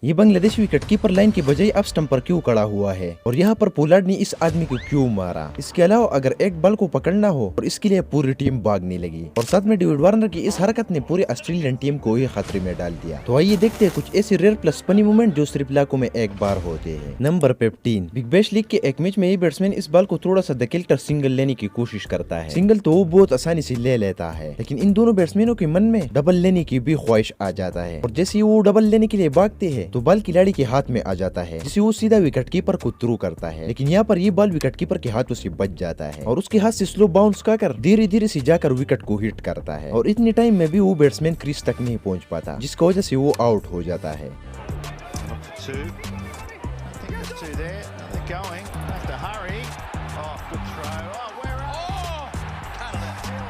ये Bangladesh wicketkeeper line की बजाय अब स्टंप पर क्यों खड़ा हुआ है और यहाँ पर पोलार्ड ने इस आदमी को क्यों मारा। इसके अलावा अगर एक बॉल को पकड़ना हो और इसके लिए पूरी टीम भागने लगी और साथ में डेविड वार्नर की इस हरकत ने पूरी ऑस्ट्रेलियन टीम को ही खतरे में डाल दिया। तो आइए देखते हैं कुछ ऐसे रेयर प्लस फनी मोमेंट जो सिर्फ लाखों में एक बार होते हैं। नंबर 15। बिग बैश लीग के एक मैच में ये बैट्समैन इस बॉल को थोड़ा सा धकेलकर सिंगल लेने की कोशिश करता है। सिंगल तो वो बहुत आसानी से ले लेता है, लेकिन इन दोनों बैट्समैनों के मन में डबल लेने की भी ख्वाहिश आ जाता है और जैसे वो डबल लेने के लिए भागते हैं तो बॉल खिलाड़ी के हाथ में आ जाता है, जिसे वो सीधा विकेटकीपर को थ्रू करता है। लेकिन यहाँ पर ये बॉल विकेटकीपर के हाथों से बच जाता है और उसके हाथ से स्लो बाउंस कर धीरे धीरे से जाकर विकेट को हिट करता है और इतने टाइम में भी वो बैट्समैन क्रीज तक नहीं पहुंच पाता, जिसकी वजह से वो आउट हो जाता है।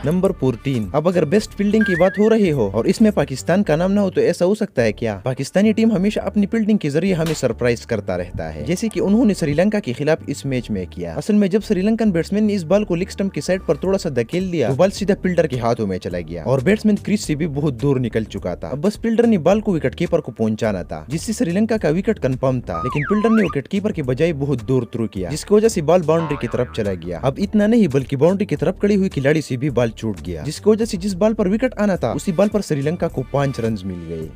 नंबर 14। अब अगर बेस्ट फील्डिंग की बात हो रही हो और इसमें पाकिस्तान का नाम ना हो तो ऐसा हो सकता है क्या? पाकिस्तानी टीम हमेशा अपनी फील्डिंग के जरिए हमें सरप्राइज करता रहता है, जैसे कि उन्होंने श्रीलंका के खिलाफ इस मैच में किया। असल में जब श्रीलंकन बैट्समैन ने इस बॉल को लेग स्टंप की साइड पर थोड़ा सा धकेल दिया तो बॉल सीधा फील्डर के हाथों में चला गया और बैट्समैन क्रीज से भी बहुत दूर निकल चुका था। अब बस फील्डर ने बॉल को विकेटकीपर को पहुंचाना था, जिससे श्रीलंका का विकेट कंफर्म था, लेकिन फील्डर ने विकेटकीपर की बजाय बहुत दूर थ्रू किया, जिसकी वजह से बॉल बाउंड्री की तरफ चला गया। अब इतना नहीं बल्कि बाउंड्री की तरफ खड़ी हुई खिलाड़ी से भी बॉल छूट गया, जिसकी वजह से जिस बॉल पर विकेट आना था उसी बॉल पर श्रीलंका को 5 रन मिल गए।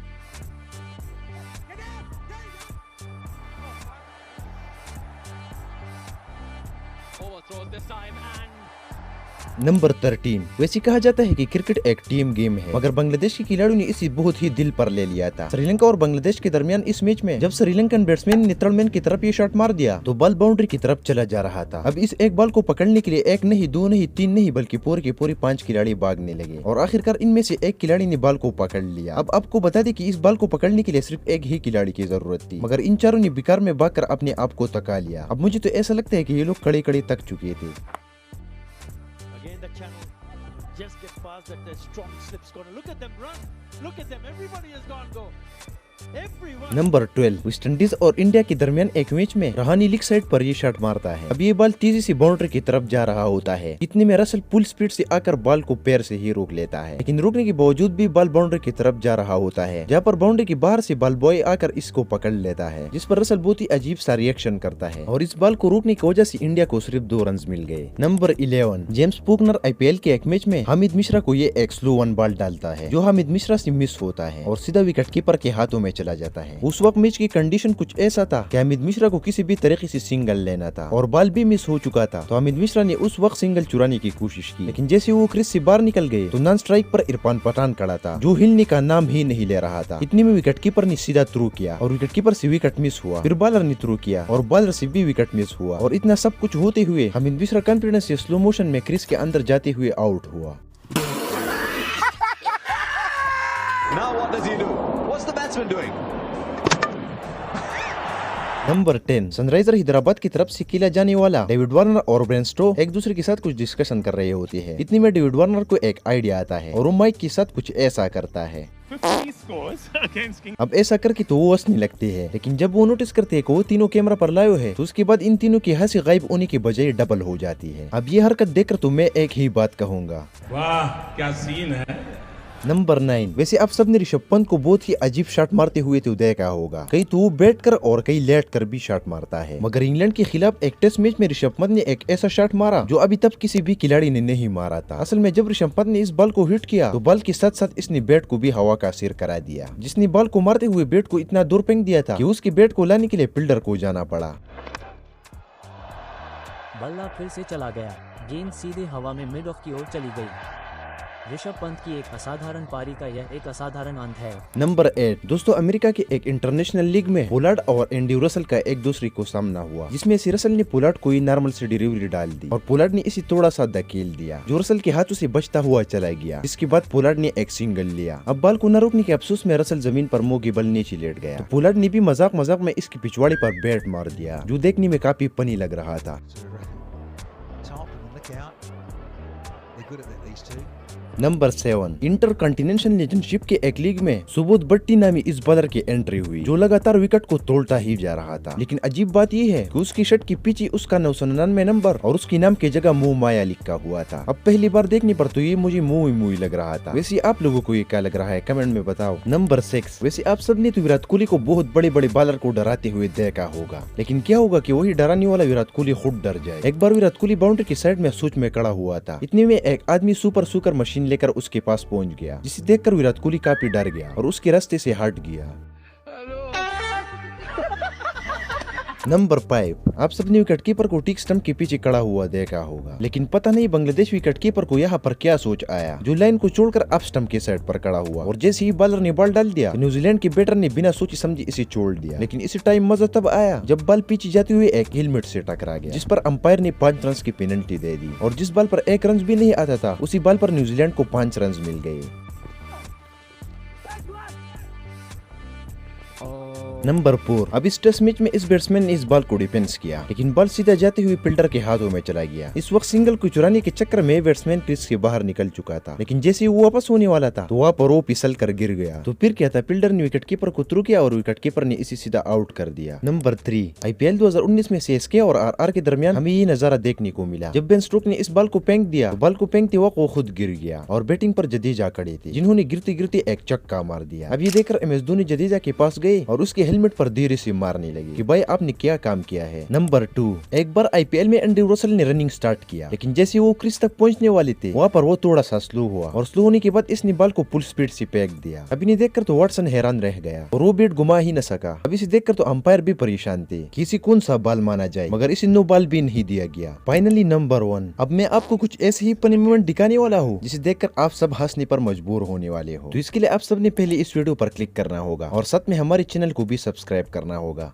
नंबर 13। वैसे कहा जाता है कि क्रिकेट एक टीम गेम है, मगर बांग्लादेश के खिलाड़ियों ने इसे बहुत ही दिल पर ले लिया था। श्रीलंका और बांग्लादेश के दरमियान इस मैच में जब श्रीलंकन बैट्समैन ने थर्ड मैन की तरफ ये शॉट मार दिया तो बॉल बाउंड्री की तरफ चला जा रहा था। अब इस एक बॉल को पकड़ने के लिए एक नहीं, दो नहीं, तीन नहीं, बल्कि पूरे के पूरे 5 खिलाड़ी भागने लगे और आखिरकार इनमें से एक खिलाड़ी ने बॉल को पकड़ लिया। अब आपको बता दें कि इस बॉल को पकड़ने के लिए सिर्फ एक ही खिलाड़ी की जरूरत थी, मगर इन चारों ने बेकार में भागकर अपने आप को थका लिया। अब मुझे तो ऐसा लगता है कि ये लोग खड़े खड़े थक चुके थे। Just get past that, that strong slips corner. Look at them run. Look at them. Everybody has gone go. Number 12। West Indies और इंडिया के दरमियान एक मैच में रहानी लीग साइड पर ये शॉट मारता है। अब ये बॉल तेजी से बाउंड्री की तरफ जा रहा होता है, इतने में रसल फुल स्पीड से आकर बॉल को पैर से ही रोक लेता है, लेकिन रोकने के बावजूद भी बॉल बाउंड्री की तरफ जा रहा होता है, जहाँ पर बाउंड्री के बाहर से बॉल बॉय आकर इसको पकड़ लेता है, जिस पर रसल बहुत ही अजीब सा रिएक्शन करता है और इस बॉल को रोकने की वजह से इंडिया को सिर्फ 2 रन मिल गए। नंबर 11। जेम्स पुकनर IPL के एक मैच में हामिद मिश्रा को ये एक स्लो 1 बॉल डालता है, जो हामिद मिश्रा से मिस होता है और सीधा विकेटकीपर के हाथों में चला जाता है। उस वक्त मैच की कंडीशन कुछ ऐसा था कि हामिद मिश्रा को किसी भी तरीके से सिंगल लेना था और बॉल भी मिस हो चुका था, तो हामिद मिश्रा ने उस वक्त सिंगल चुराने की कोशिश की, लेकिन जैसे वो क्रीज से बाहर निकल गए तो नॉन स्ट्राइक पर इरफान पठान खड़ा था, जो हिलने का नाम ही नहीं ले रहा था। इतने में विकेटकीपर ने सीधा थ्रू किया और विकेटकीपर से विकेट मिस हुआ, फिर बॉलर ने थ्रू किया और बॉलर से भी विकेट मिस हुआ और इतना सब कुछ होते हुए हामिद मिश्रा कॉन्फिडेंस से स्लो मोशन में क्रीज के अंदर जाते हुए आउट हुआ। Now what does he do? What's the batsman doing? Number 10। Sunriser Hyderabad की तरफ से खेला जाने वाला डेविड वार्नर और ब्रेन स्टोक्स एक दूसरे के साथ कुछ डिस्कशन कर रहे होते हैं। इतने में डेविड वार्नर को एक आइडिया आता है और वो माइक के साथ कुछ ऐसा करता है। अब ऐसा करके तो वो हंसने लगते हैं, लेकिन जब वो नोटिस करते हैं कि वो तीनों कैमरा पर लाए है तो उसके बाद इन तीनों की हंसी गायब होने के बजाय डबल हो जाती है। अब ये हरकत देखकर तो मैं एक ही बात कहूंगा, वाह क्या सीन है। नंबर 9। वैसे आप सबने ऋषभ पंत को बहुत ही अजीब शॉट मारते हुए तो देखा होगा, कहीं तो वो बैठकर और कहीं लेटकर भी शॉट मारता है, मगर इंग्लैंड के खिलाफ एक टेस्ट मैच में ऋषभ पंत ने एक ऐसा शॉट मारा जो अभी तक किसी भी खिलाड़ी ने नहीं मारा था। असल में जब ऋषभ पंत ने इस बॉल को हिट किया तो बॉल के साथ साथ इसने बैट को भी हवा का सिर करा दिया, जिसने बॉल को मारते हुए बैट को इतना दूर फेंक दिया था कि उसके बैट को लाने के लिए फील्डर को जाना पड़ा। बल्ला फिर से चला गया, गेंद सीधे हवा में मिड ऑफ की ओर चली गई। ऋषभ पंत की एक असाधारण पारी का यह एक असाधारण अंत है। नंबर 8। दोस्तों, अमेरिका के एक इंटरनेशनल लीग में पोलार्ड और एंडी रसल का एक दूसरे को सामना हुआ, जिसमें से रसल ने पोलार्ड को नॉर्मल से डिलीवरी डाल दी और पोलार्ड ने इसे थोड़ा सा धकेल दिया, जो रसल के हाथों से बचता हुआ चला गया। इसके बाद पोलार्ड ने एक सिंगल लिया। अब बॉल को न रोकने के अफसोस में रसल जमीन पर मुंह के बल नीचे लेट गया, तो पोलार्ड ने भी मजाक मजाक में इसकी पिछवाड़े पर बैट मार दिया, जो देखने में काफी फनी लग रहा था। नंबर 7, इंटर कॉन्टिनेंटल चैंपियनशिप के एक लीग में सुबोध भट्टी नामी इस बॉलर की एंट्री हुई जो लगातार विकेट को तोड़ता ही जा रहा था। लेकिन अजीब बात यह है कि उसकी शर्ट की पीछे उसका 999 नंबर और उसकी नाम की जगह मोह माया लिखा हुआ था। अब पहली बार देखने पर तो ये मुझे मुंह लग रहा था। वैसे आप लोगों को ये क्या लग रहा है कमेंट में बताओ। नंबर 6, वैसे आप सबने तो विराट कोहली को बहुत बड़े बड़े बॉलर को डराते हुए देखा होगा, लेकिन क्या होगा कि वही डराने वाला विराट कोहली खुद डर जाए। एक बार विराट कोहली बाउंड्री की साइड में सूच में खड़ा हुआ था, इतने में एक आदमी सुपर सुकर मशीन लेकर उसके पास पहुंच गया, जिसे देखकर विराट कोहली काफी डर गया और उसके रास्ते से हट गया। नंबर 5, आप सबने विकेटकीपर को ठीक स्टंप के पीछे खड़ा हुआ देखा होगा, लेकिन पता नहीं बांग्लादेश विकेटकीपर को यहाँ पर क्या सोच आया जो लाइन को छोड़कर अप स्टंप के साइड पर खड़ा हुआ और जैसे ही बॉलर ने बॉल डाल दिया तो न्यूजीलैंड के बैटर ने बिना सोची समझी इसे छोड़ दिया। लेकिन इसी टाइम मजा तब आया जब बॉल पीछे जाते हुए एक हेलमेट से टकरा गया, जिस पर अंपायर ने 5 रन की पेनल्टी दे दी और जिस बॉल पर 1 रन भी नहीं आता था उसी बॉल पर न्यूजीलैंड को 5 रन मिल गए। नंबर 4, अब इस टेस्ट मैच में इस बैट्समैन ने इस बॉल को डिफेंस किया, लेकिन बॉल सीधा जाते हुए फील्डर के हाथों में चला गया। इस वक्त सिंगल को चुराने के चक्कर में बैट्समैन क्रीज के बाहर निकल चुका था, लेकिन जैसे वो वापस होने वाला था तो वहाँ पर वो फिसल कर गिर गया। तो फिर क्या था, फील्डर ने विकेटकीपर को थ्रू किया और विकेटकीपर ने इसे सीधा आउट कर दिया। नंबर 3, IPL 2019 में CSK और RR के दरमियान हमें ये नजारा देखने को मिला जब बेन स्टोक्स ने इस बॉल को फेंक दिया तो बॉल को फेंकते वक्त वो खुद गिर गया और बैटिंग पर जडेजा खड़े थे, जिन्होंने गिरते गिरते एक चक्का मार दिया। अब ये देखकर MS धोनी जडेजा के पास गए और उसके हेलमेट पर धीरे से मारने लगे कि भाई आपने क्या काम किया है। नंबर 2, एक बार IPL में एंड्रू रसल ने रनिंग स्टार्ट किया, लेकिन जैसे वो क्रीज तक पहुंचने वाले थे वहाँ पर वो थोड़ा सा स्लो हुआ और स्लो होने के बाद इसने बॉल को फुल स्पीड से फेंक दिया। अब इन्हें देखकर तो वाटसन हैरान रह गया और वो बैट घुमा ही न सका। अब इसे देखकर तो अंपायर भी परेशान थे कि इसे कौन सा बॉल माना जाए, मगर इसे नो बॉल भी नहीं दिया गया। फाइनली नंबर 1, अब मैं आपको कुछ ऐसे ही फनी मोमेंट दिखाने वाला हूँ जिसे देखकर आप सब हंसने पर मजबूर होने वाले हो। तो इसके लिए आप सबने पहले इस वीडियो पर क्लिक करना होगा और साथ में हमारे चैनल को भी सब्सक्राइब करना होगा।